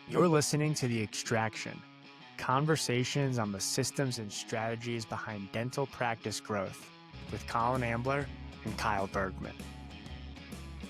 You're listening to The Extraction, conversations on the systems and strategies behind dental practice growth with Colin Ambler and Kyle Bergman.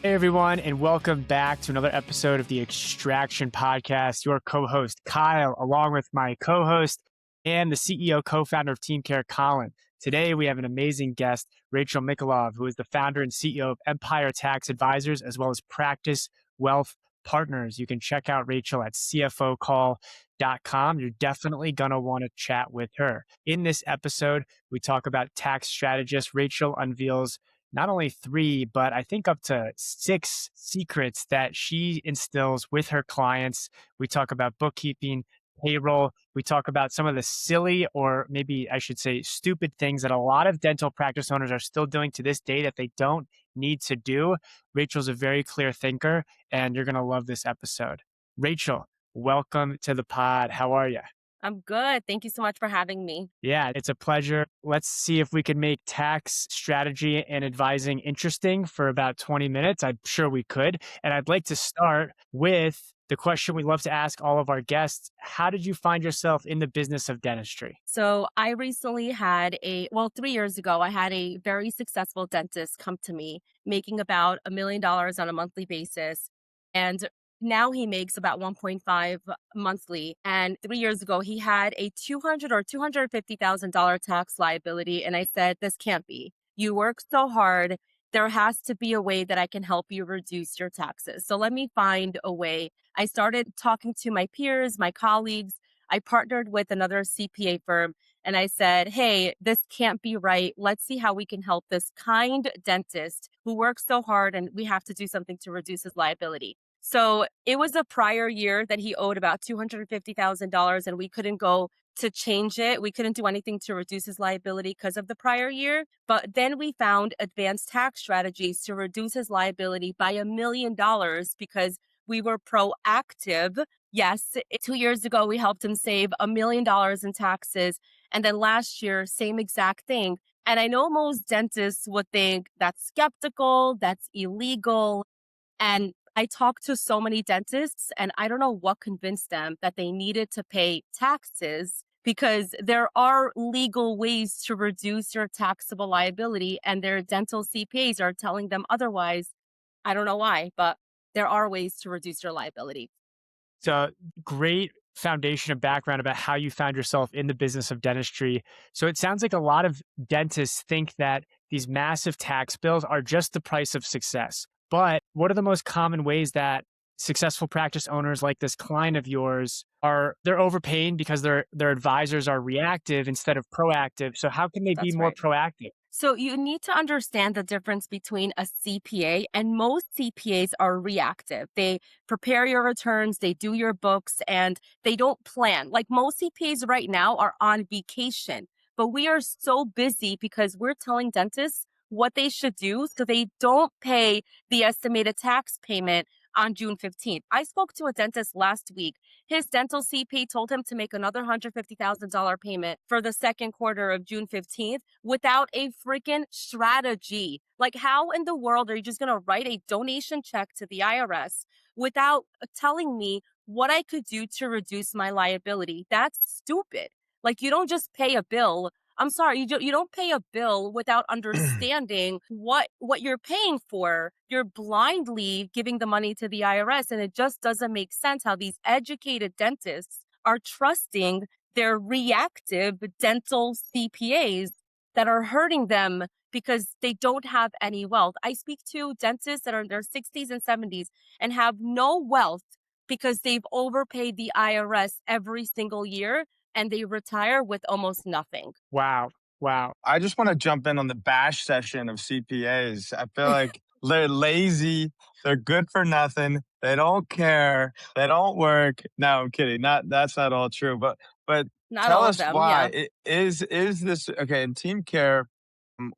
Hey everyone, and welcome back to another episode of The Extraction Podcast. Your co-host Kyle, along with my co-host and the CEO, co-founder of TeamCare, Colin. Today we have an amazing guest, Rachel Michaelov, who is the founder and CEO of Empire Tax Advisors, as well as Practice Wealth Partners. You can check out Rachel at cfocall.com. You're definitely going to want to chat with her. In this episode, we talk about tax strategists. Rachel unveils not only 3, but I think up to 6 secrets that she instills with her clients. We talk about bookkeeping, payroll. We talk about some of the silly, or maybe I should say stupid things that a lot of dental practice owners are still doing to this day that they don't need to do. Rachel's a very clear thinker, and you're going to love this episode. Rachel, welcome to the pod. How are you? I'm good. Thank you so much for having me. Yeah, it's a pleasure. Let's see if we can make tax strategy and advising interesting for about 20 minutes. I'm sure we could. And I'd like to start with the question we love to ask all of our guests. How did you find yourself in the business of dentistry? So I recently had 3 years ago, I had a very successful dentist come to me making about $1 million on a monthly basis. And now he makes about 1.5 monthly. And 3 years ago, he had a $200,000 or $250,000 tax liability. And I said, this can't be. You work so hard. There has to be a way that I can help you reduce your taxes. So let me find a way. I started talking to my peers, my colleagues. I partnered with another CPA firm and I said, hey, this can't be right. Let's see how we can help this kind dentist who works so hard, and we have to do something to reduce his liability. So it was a prior year that he owed about $250,000 and we couldn't go to change it. We couldn't do anything to reduce his liability because of the prior year. But then we found advanced tax strategies to reduce his liability by $1 million because we were proactive. Yes, 2 years ago, we helped him save $1 million in taxes. And then last year, same exact thing. And I know most dentists would think that's skeptical, that's illegal. And I talked to so many dentists, and I don't know what convinced them that they needed to pay taxes, because there are legal ways to reduce your taxable liability, and their dental CPAs are telling them otherwise. I don't know why, but there are ways to reduce your liability. It's a great foundation of background about how you found yourself in the business of dentistry. So it sounds like a lot of dentists think that these massive tax bills are just the price of success. But what are the most common ways that successful practice owners like this client of yours they're overpaying because their advisors are reactive instead of proactive? So how can they be That's more right. proactive? So you need to understand the difference between a CPA, and most CPAs are reactive. They prepare your returns, they do your books, and they don't plan. Like most CPAs right now are on vacation, but we are so busy because we're telling dentists what they should do so they don't pay the estimated tax payment on June 15th. I spoke to a dentist last week. His dental CP told him to make another $150,000 payment for the second quarter of June 15th without a freaking strategy. Like, how in the world are you just going to write a donation check to the IRS without telling me what I could do to reduce my liability? That's stupid. Like, you don't just pay a bill. I'm sorry, you don't pay a bill without understanding what you're paying for. You're blindly giving the money to the IRS, and it just doesn't make sense how these educated dentists are trusting their reactive dental CPAs that are hurting them because they don't have any wealth. I speak to dentists that are in their 60s and 70s and have no wealth because they've overpaid the IRS every single year, and they retire with almost nothing. Wow. I just want to jump in on the bash session of CPAs. I feel like they're lazy. They're good for nothing. They don't care. They don't work. No, I'm kidding. That's not all true. But Not tell all of us them, why. yeah. Is this okay? In TeamCare,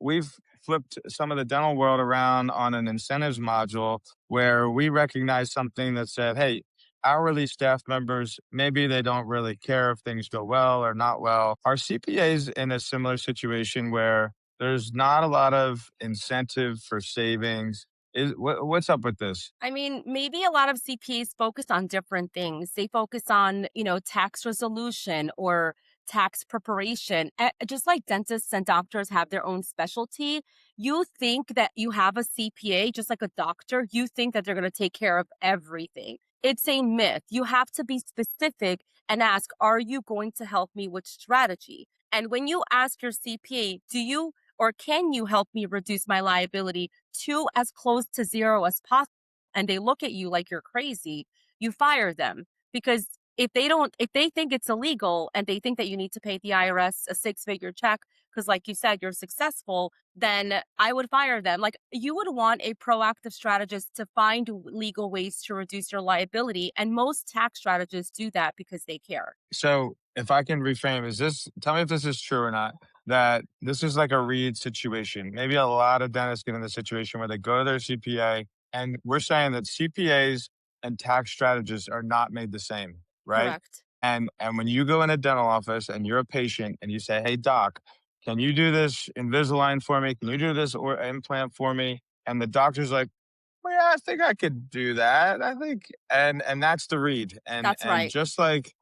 we've flipped some of the dental world around on an incentives module where we recognize something that said, hey, hourly staff members, maybe they don't really care if things go well or not well. Are CPAs in a similar situation where there's not a lot of incentive for savings? What's up with this? I mean, maybe a lot of CPAs focus on different things. They focus on, tax resolution or tax preparation. Just like dentists and doctors have their own specialty, you think that you have a CPA, just like a doctor, you think that they're going to take care of everything. It's a myth. You have to be specific and ask, are you going to help me with strategy? And when you ask your CPA, do you or can you help me reduce my liability to as close to zero as possible? And they look at you like you're crazy, you fire them. Because if they think it's illegal and they think that you need to pay the IRS a six-figure check, because like you said, you're successful, then I would fire them. Like you would want a proactive strategist to find legal ways to reduce your liability. And most tax strategists do that because they care. So if I can reframe, tell me if this is true or not, that this is like a Reed situation. Maybe a lot of dentists get in the situation where they go to their CPA, and we're saying that CPAs and tax strategists are not made the same, right? Correct. And when you go in a dental office and you're a patient and you say, "Hey doc, can you do this Invisalign for me? Can you do this or implant for me?" And the doctor's like, "Well, yeah, I think I could do that. I think," and that's the read. That's And right. just like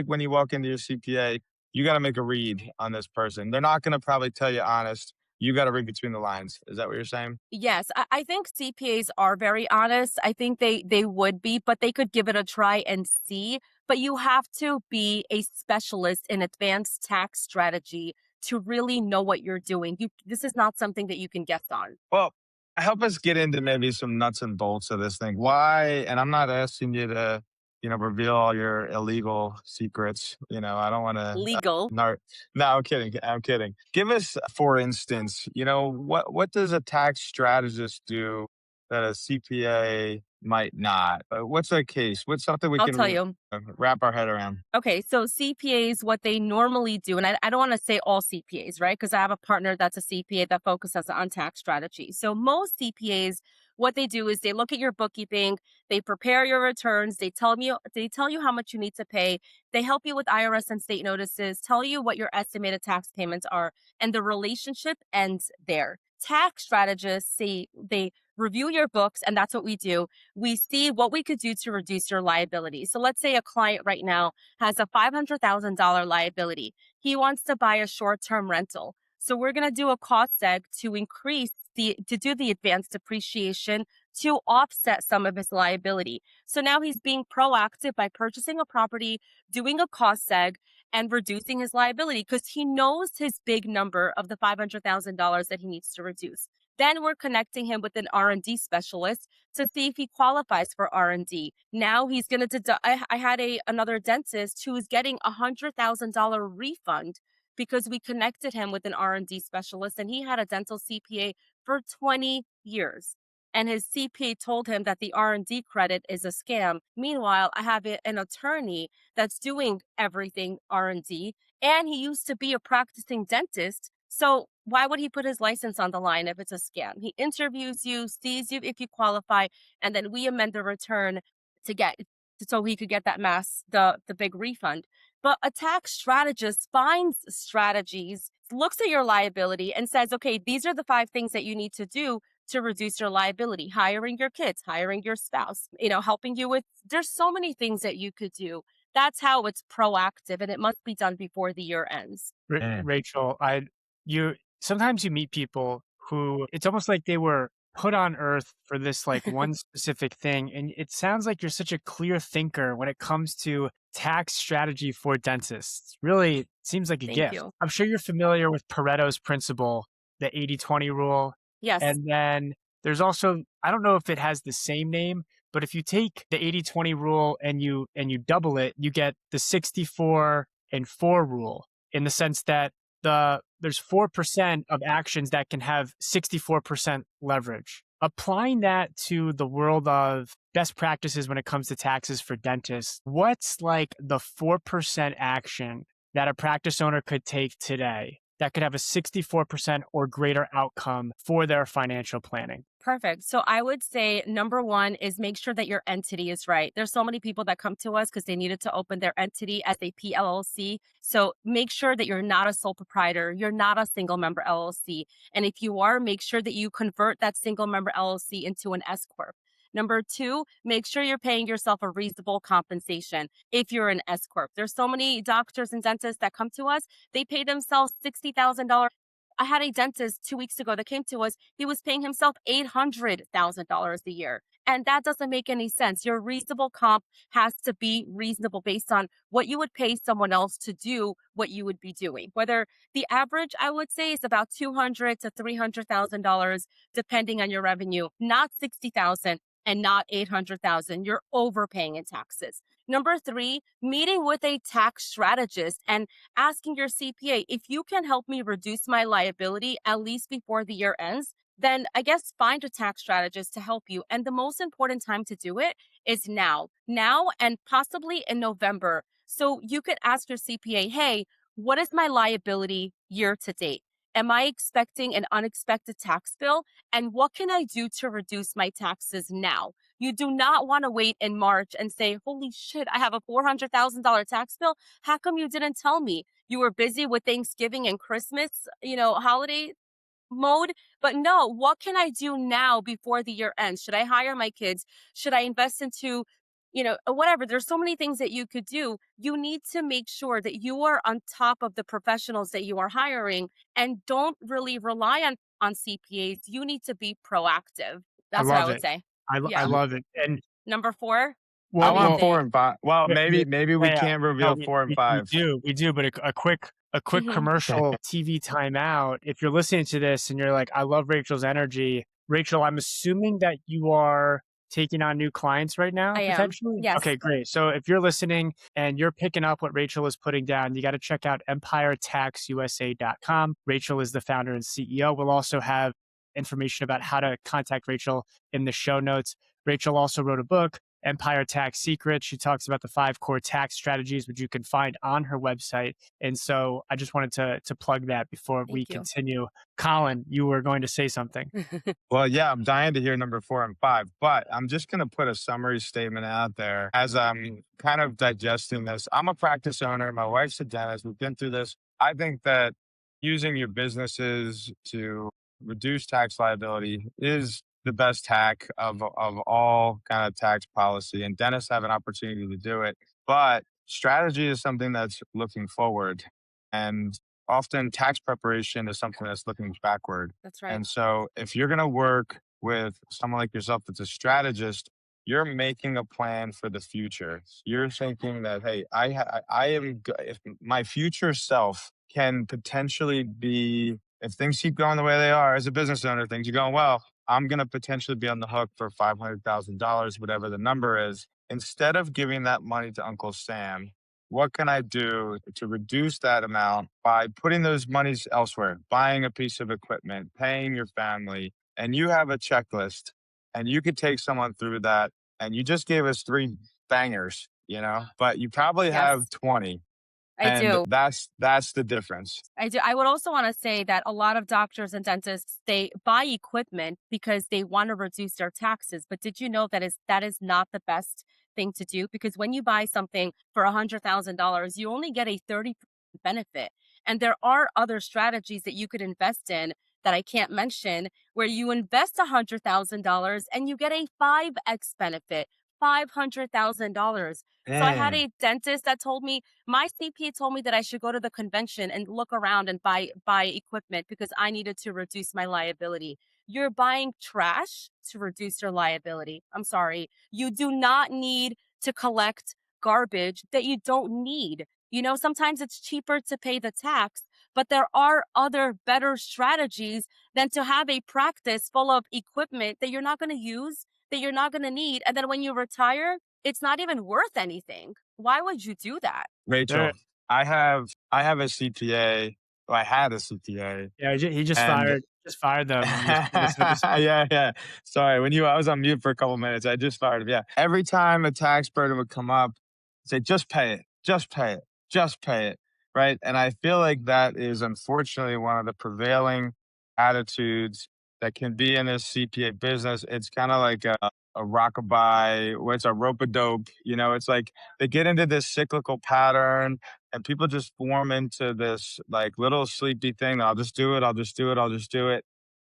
when you walk into your CPA, you got to make a read on this person. They're not going to probably tell you honest. You got to read between the lines. Is that what you're saying? Yes, I think CPAs are very honest. I think they would be, but they could give it a try and see. But you have to be a specialist in advanced tax strategy to really know what you're doing. This is not something that you can guess on. Well, help us get into maybe some nuts and bolts of this thing. Why? And I'm not asking you to, reveal all your illegal secrets. I don't want to. Legal. No, no, I'm kidding. I'm kidding. Give us, for instance, what does a tax strategist do that a CPA might not? What's a case? What's something we I'll can tell you. wrap our head around? Okay, so CPAs, what they normally do, and I don't want to say all CPAs, right? Because I have a partner that's a CPA that focuses on tax strategy. So most CPAs, what they do is they look at your bookkeeping, they prepare your returns, they tell you how much you need to pay, they help you with IRS and state notices, tell you what your estimated tax payments are, and the relationship ends there. Tax strategists say they review your books, and that's what we do. We see what we could do to reduce your liability. So let's say a client right now has a $500,000 liability. He wants to buy a short-term rental. So we're going to do a cost seg to do the advanced depreciation to offset some of his liability. So now he's being proactive by purchasing a property, doing a cost seg, and reducing his liability because he knows his big number of the $500,000 that he needs to reduce. Then we're connecting him with an R&D specialist to see if he qualifies for R&D. Now he's going to deduct. I had another dentist who was getting $100,000 refund because we connected him with an R&D specialist, and he had a dental CPA for 20 years. And his CPA told him that the R&D credit is a scam. Meanwhile, I have an attorney that's doing everything R&D, and he used to be a practicing dentist. So why would he put his license on the line if it's a scam? He interviews you, sees you if you qualify, and then we amend the return to get so he could get the big refund. But a tax strategist finds strategies, looks at your liability and says, okay, these are the 5 things that you need to do to reduce your liability. Hiring your kids, hiring your spouse, helping you with, there's so many things that you could do. That's how it's proactive, and it must be done before the year ends. Rachel, you sometimes you meet people who it's almost like they were put on earth for this like one specific thing. And it sounds like you're such a clear thinker when it comes to tax strategy for dentists. Really seems like a Thank gift. you. I'm sure you're familiar with Pareto's principle, the 80-20 rule. Yes. And then there's also, I don't know if it has the same name, but if you take the 80-20 rule and you double it, you get the 64 and 4 rule in the sense that there's 4% of actions that can have 64% leverage. Applying that to the world of best practices when it comes to taxes for dentists, what's like the 4% action that a practice owner could take today that could have a 64% or greater outcome for their financial planning? Perfect. So I would say number one is make sure that your entity is right. There's so many people that come to us because they needed to open their entity as a PLLC. So make sure that you're not a sole proprietor. You're not a single member LLC. And if you are, make sure that you convert that single member LLC into an S Corp. Number two, make sure you're paying yourself a reasonable compensation if you're an S Corp. There's so many doctors and dentists that come to us, they pay themselves $60,000. I had a dentist 2 weeks ago that came to us. He was paying himself $800,000 a year. And that doesn't make any sense. Your reasonable comp has to be reasonable based on what you would pay someone else to do what you would be doing. Whether the average, I would say, is about $200,000 to $300,000, depending on your revenue, not 60,000 and not 800,000. You're overpaying in taxes. Number three, meeting with a tax strategist and asking your CPA, if you can help me reduce my liability at least before the year ends, then I guess find a tax strategist to help you. And the most important time to do it is now, and possibly in November. So you could ask your CPA, hey, what is my liability year to date? Am I expecting an unexpected tax bill? And what can I do to reduce my taxes now? You do not want to wait in March and say, holy shit, I have a $400,000 tax bill. How come you didn't tell me? You were busy with Thanksgiving and Christmas, holiday mode. But no, what can I do now before the year ends? Should I hire my kids? Should I invest into, whatever? There's so many things that you could do. You need to make sure that you are on top of the professionals that you are hiring and don't really rely on CPAs. You need to be proactive. I That's what I love would it. say. I Yeah. love it. And Number four, I what well, do you want well, four think? and five. Well, yeah, yeah, maybe we yeah. can't No, reveal four and five. we do, but a quick Hmm. commercial TV timeout. If you're listening to this and you're like, I love Rachel's energy, Rachel, I'm assuming that you are taking on new clients right now, I am. potentially. Yes. Okay, great. So if you're listening and you're picking up what Rachel is putting down, you got to check out empiretaxusa.com. Rachel is the founder and CEO. We'll also have information about how to contact Rachel in the show notes. Rachel also wrote a book, Empire Tax Secrets. She talks about the 5 core tax strategies, which you can find on her website. And so I just wanted to plug that before we Thank you. continue. Colin, you were going to say something. Well, yeah, I'm dying to hear number four and five, but I'm just going to put a summary statement out there as I'm kind of digesting this. I'm a practice owner. My wife's a dentist. We've been through this. I think that using your businesses to reduce tax liability is the best hack of all kind of tax policy, and dentists have an opportunity to do it. But strategy is something that's looking forward, and often tax preparation is something that's looking backward. That's right. And so if you're going to work with someone like yourself that's a strategist, you're making a plan for the future. You're thinking that, hey, if my future self can potentially be, if things keep going the way they are as a business owner, things are going well, I'm going to potentially be on the hook for $500,000, whatever the number is. Instead of giving that money to Uncle Sam, what can I do to reduce that amount by putting those monies elsewhere, buying a piece of equipment, paying your family, and you have a checklist and you could take someone through that. And you just gave us three bangers, but you probably Yes, have 20. I And do. that's the difference. I do. I would also want to say that a lot of doctors and dentists, they buy equipment because they want to reduce their taxes. But did you know that is not the best thing to do? Because when you buy something for $100,000, you only get a 30% benefit. And there are other strategies that you could invest in that I can't mention, where you invest $100,000 and you get a 5x benefit, $500,000. So I had Man, a dentist that told me, my CPA told me that I should go to the convention and look around and buy equipment because I needed to reduce my liability. You're buying trash to reduce your liability. I'm sorry. You do not need to collect garbage that you don't need. Sometimes it's cheaper to pay the tax, but there are other better strategies than to have a practice full of equipment that you're not going to use, that you're not going to need. And then when you retire, it's not even worth anything. Why would you do that? Rachel, There, I have a CPA. Well, I had a CPA, yeah, he just and fired them in this previous episode. yeah, yeah. Sorry, I was on mute for a couple minutes. I just fired him. Yeah. Every time a tax burden would come up, say, just pay it, just pay it, just pay it. Right. And I feel like that is unfortunately one of the prevailing attitudes that can be in this CPA business. It's kind of like a rockabye, what's a rope a dope. It's like they get into this cyclical pattern and people just form into this like little sleepy thing. I'll just do it. I'll just do it. I'll just do it.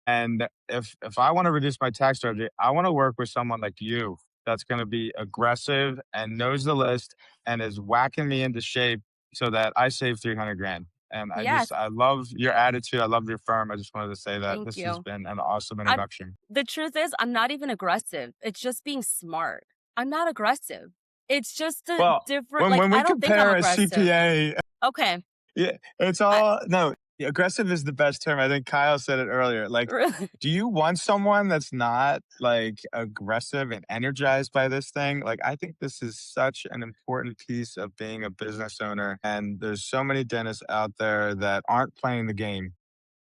And if I want to reduce my tax strategy, I want to work with someone like you that's going to be aggressive and knows the list and is whacking me into shape so that I save 300 grand. And Yes, I love your attitude. I love your firm. I just wanted to say that thank this has you. been an awesome I'm introduction. the truth is I'm not even aggressive. It's just being smart. I'm not aggressive. It's just a Well, different when like when I we don't think I'm compare a aggressive. CPA, Okay. yeah, it's I all no, aggressive is the best term. I think Kyle said it earlier. Like, really do you want someone that's not like aggressive and energized by this thing? Like, I think this is such an important piece of being a business owner. And there's so many dentists out there that aren't playing the game.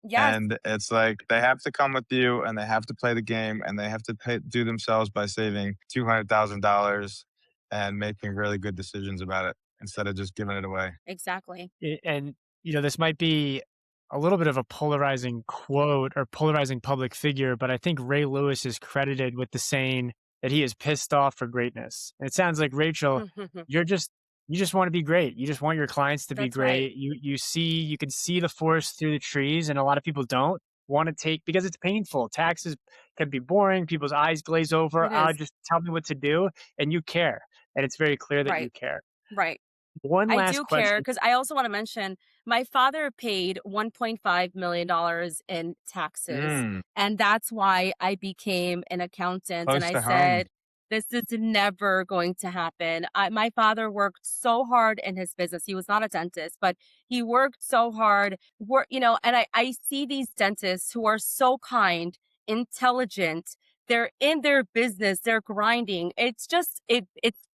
yes, And it's like they have to come with you and they have to play the game and they have to do themselves by saving $200,000 and making really good decisions about it instead of just giving it away. exactly. And this might be a little bit of a polarizing quote or polarizing public figure, but I think Ray Lewis is credited with the saying that he is pissed off for greatness. And it sounds like Rachel, you're just you just want to be great. You just want your clients to be That's right. great. You can see the forest through the trees, and a lot of people don't want to take because it's painful. Taxes can be boring. People's eyes glaze over. It is. Just tell me what to do, and you care, and it's very clear that you Right. care. Right. One I last do care question. because I also want to mention my father paid $1.5 million in taxes. Mm, And that's why I became an accountant. And close I to home. said, this is never going to happen. My father worked so hard in his business. He was not a dentist, but he worked so hard. And I see these dentists who are so kind, intelligent, they're in their business, they're grinding. It's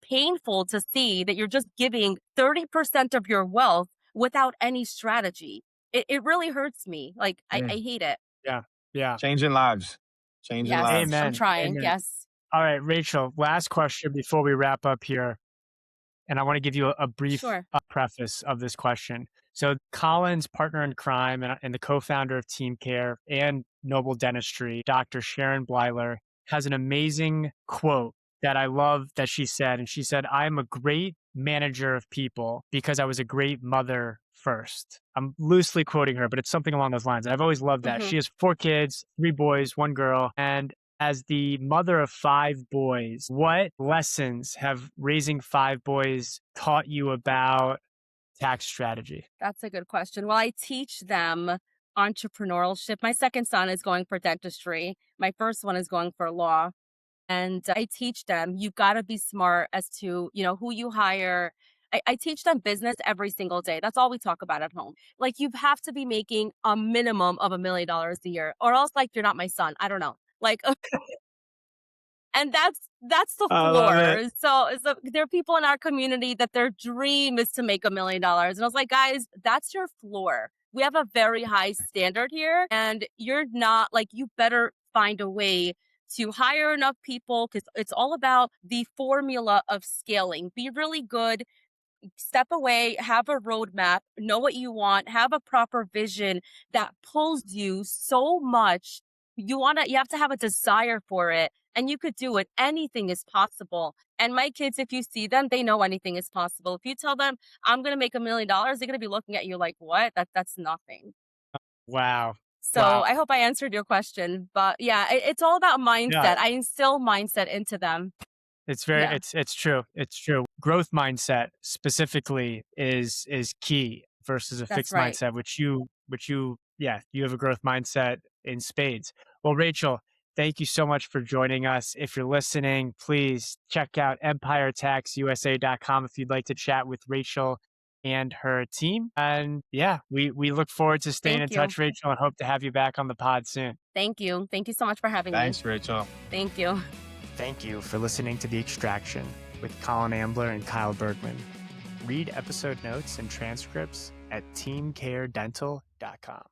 painful to see that you're just giving 30% of your wealth without any strategy. It really hurts me. Like I Mm. hate it. Yeah, yeah. Changing lives. Changing Yes, lives. I'm Amen. trying. Amen. Yes. All right, Rachel, last question before we wrap up here. And I want to give you a brief Sure. preface of this question. So, Colin's partner in crime and the co founder of TeamCare and Noble Dentistry, Dr. Sharon Blyler, has an amazing quote that I love that she said. And she said, I'm a great manager of people because I was a great mother first. I'm loosely quoting her, but it's something along those lines. I've always loved that. Hmm. She has 4 kids, 3 boys, 1 girl. And as the mother of 5 boys, what lessons have raising 5 boys taught you about tax strategy? That's a good question. Well, I teach them entrepreneurship. My second son is going for dentistry. My first one is going for law. And I teach them you got to be smart as to, who you hire. I teach them business every single day. That's all we talk about at home. Like you have to be making a minimum of $1 million a year, or else like you're not my son. I don't know. Like and that's the I love it. floor. So there are people in our community that their dream is to make $1 million. And I was like, guys, that's your floor. We have a very high standard here. And you're not like you better find a way to hire enough people because it's all about the formula of scaling. Be really good, step away, have a roadmap, know what you want, have a proper vision that pulls you so much. You have to have a desire for it and you could do it. Anything is possible. And my kids, if you see them, they know anything is possible. If you tell them I'm going to make $1 million, they're going to be looking at you like, what? That's nothing. Wow. So Wow. I hope I answered your question, but yeah, it's all about Yeah, mindset. I instill mindset into them. Yeah, it's true. It's true. Growth mindset specifically is key versus a that's fixed right. mindset, you have a growth mindset in spades. Well, Rachel, thank you so much for joining us. If you're listening, please check out empiretaxusa.com if you'd like to chat with Rachel and her team. And yeah, we look forward to staying in Thank you. touch, Rachel, and hope to have you back on the pod soon. Thank you. Thank you so much for having me. Thanks, Rachel. Thank you. Thank you for listening to The Extraction with Colin Ambler and Kyle Bergman. Read episode notes and transcripts at teamcaredental.com.